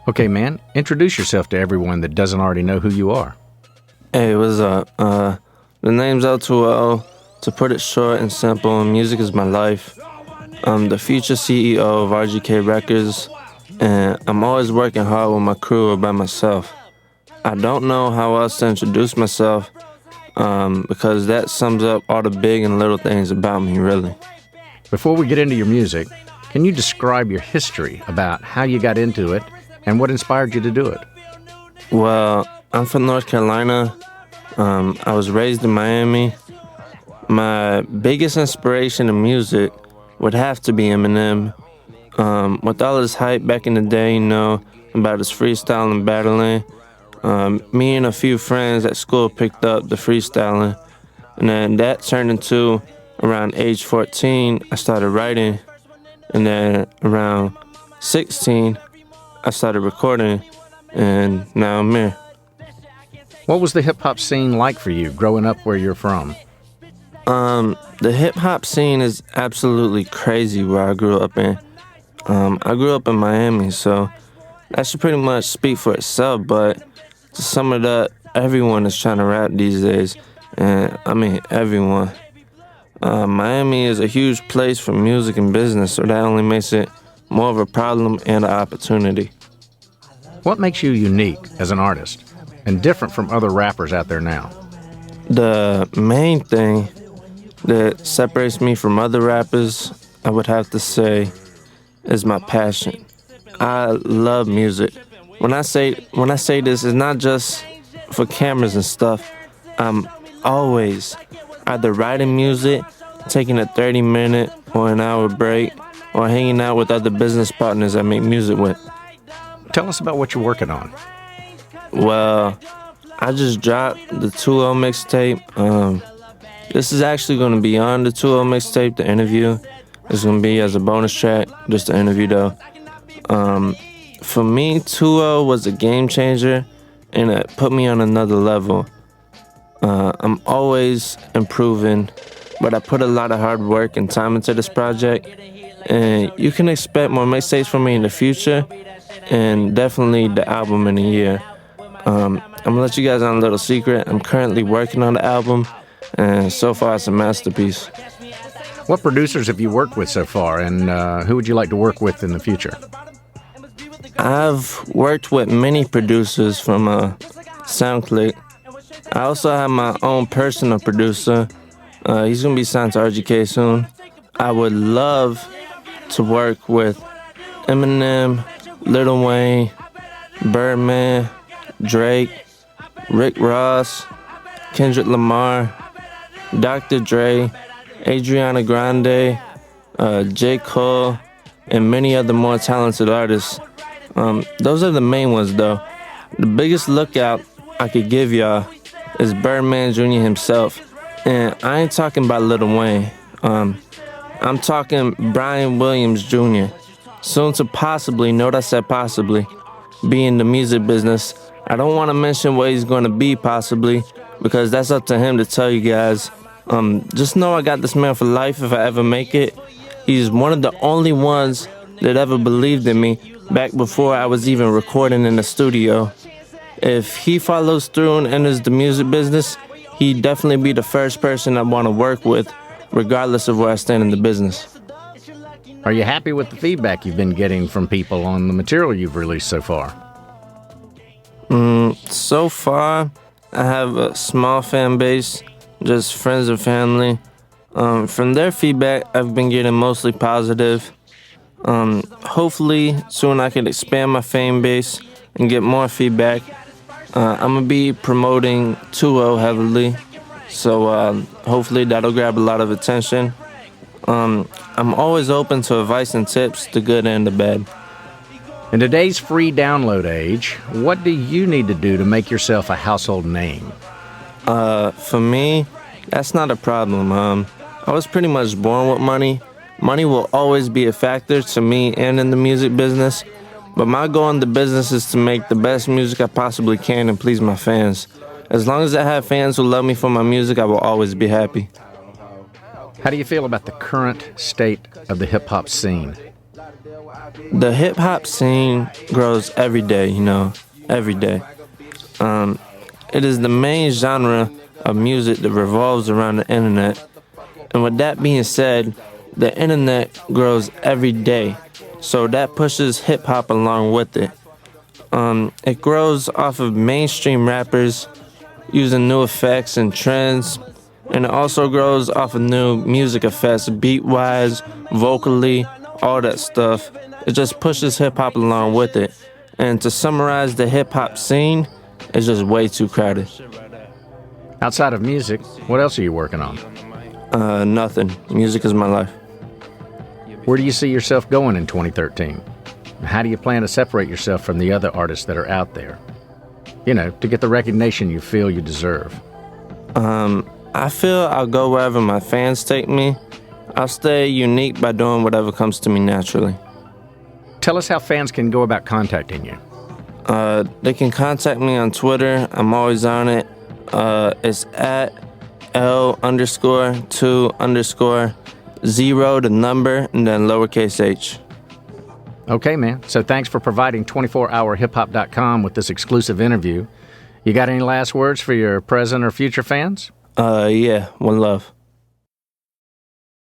Okay, man, introduce yourself to everyone that doesn't already know who you are. Hey, what's up? The name's L-2-0h. To put it short and simple, music is my life. I'm the future CEO of RGK Records, and I'm always working hard with my crew or by myself. I don't know how else to introduce myself, because that sums up all the big and little things about me, really. Before we get into your music, can you describe your history about how you got into it and what inspired you to do it? Well, I'm from North Carolina. I was raised in Miami. My biggest inspiration in music would have to be Eminem. With all his hype back in the day, about his freestyle and battling, me and a few friends at school picked up the freestyling. And then that turned into, around age 14, I started writing. And then around 16, I started recording. And now I'm here. What was the hip-hop scene like for you growing up where you're from? The hip-hop scene is absolutely crazy where I grew up in. I grew up in Miami, so that should pretty much speak for itself, but to sum it up, everyone is trying to rap these days, and I mean everyone. Miami is a huge place for music and business, so that only makes it more of a problem and an opportunity. What makes you unique as an artist and different from other rappers out there now? The main thing that separates me from other rappers, I would have to say, is my passion. I love music. When I say this, it's not just for cameras and stuff. I'm always either writing music, taking a 30-minute or an hour break, or hanging out with other business partners I make music with. Tell us about what you're working on. Well, I just dropped the L-2-0h mixtape. This is actually going to be on the L-2-0h mixtape, the interview. It's going to be as a bonus track, just the interview though. For me, L-2-0h was a game changer, and it put me on another level. I'm always improving, but I put a lot of hard work and time into this project, and you can expect more mixtapes from me in the future, and definitely the album in a year. I'm gonna let you guys on a little secret. I'm currently working on the album, and so far it's a masterpiece. What producers have you worked with so far, and who would you like to work with in the future? I've worked with many producers from SoundClick. I also have my own personal producer. He's gonna be signed to RGK soon. I would love to work with Eminem, Lil Wayne, Birdman, Drake, Rick Ross, Kendrick Lamar, Dr. Dre, Adriana Grande, J. Cole, and many other more talented artists. Those are the main ones though. The biggest lookout I could give y'all is Birdman Jr. himself. And I ain't talking about Lil Wayne. I'm talking Brian Williams Jr. Soon to possibly, note I said possibly, be in the music business. I don't want to mention where he's going to be possibly, because that's up to him to tell you guys. Just know I got this man for life if I ever make it. He's one of the only ones that ever believed in me back before I was even recording in the studio. If he follows through and enters the music business, he'd definitely be the first person I want to work with, regardless of where I stand in the business. Are you happy with the feedback you've been getting from people on the material you've released so far? So far, I have a small fan base, just friends and family. From their feedback, I've been getting mostly positive. Hopefully, soon I can expand my fan base and get more feedback. I'm going to be promoting L-2-0h heavily, so hopefully that'll grab a lot of attention. I'm always open to advice and tips, the good and the bad. In today's free download age, what do you need to do to make yourself a household name? For me, that's not a problem. I was pretty much born with money. Money will always be a factor to me and in the music business, but my goal in the business is to make the best music I possibly can and please my fans. As long as I have fans who love me for my music, I will always be happy. How do you feel about the current state of the hip-hop scene? The hip hop scene grows every day, every day. It is the main genre of music that revolves around the internet. And with that being said, the internet grows every day, so that pushes hip hop along with it. It grows off of mainstream rappers using new effects and trends, and it also grows off of new music effects, beat-wise, vocally, all that stuff. It just pushes hip-hop along with it. And to summarize the hip-hop scene, it's just way too crowded. Outside of music, what else are you working on? Nothing. Music is my life. Where do you see yourself going in 2013? How do you plan to separate yourself from the other artists that are out there? To get the recognition you feel you deserve. I feel I'll go wherever my fans take me. I'll stay unique by doing whatever comes to me naturally. Tell us how fans can go about contacting you. They can contact me on Twitter. I'm always on it. It's at L-2-0, the number, and then lowercase h. Okay, man. So thanks for providing 24hourhiphop.com with this exclusive interview. You got any last words for your present or future fans? Yeah, one love.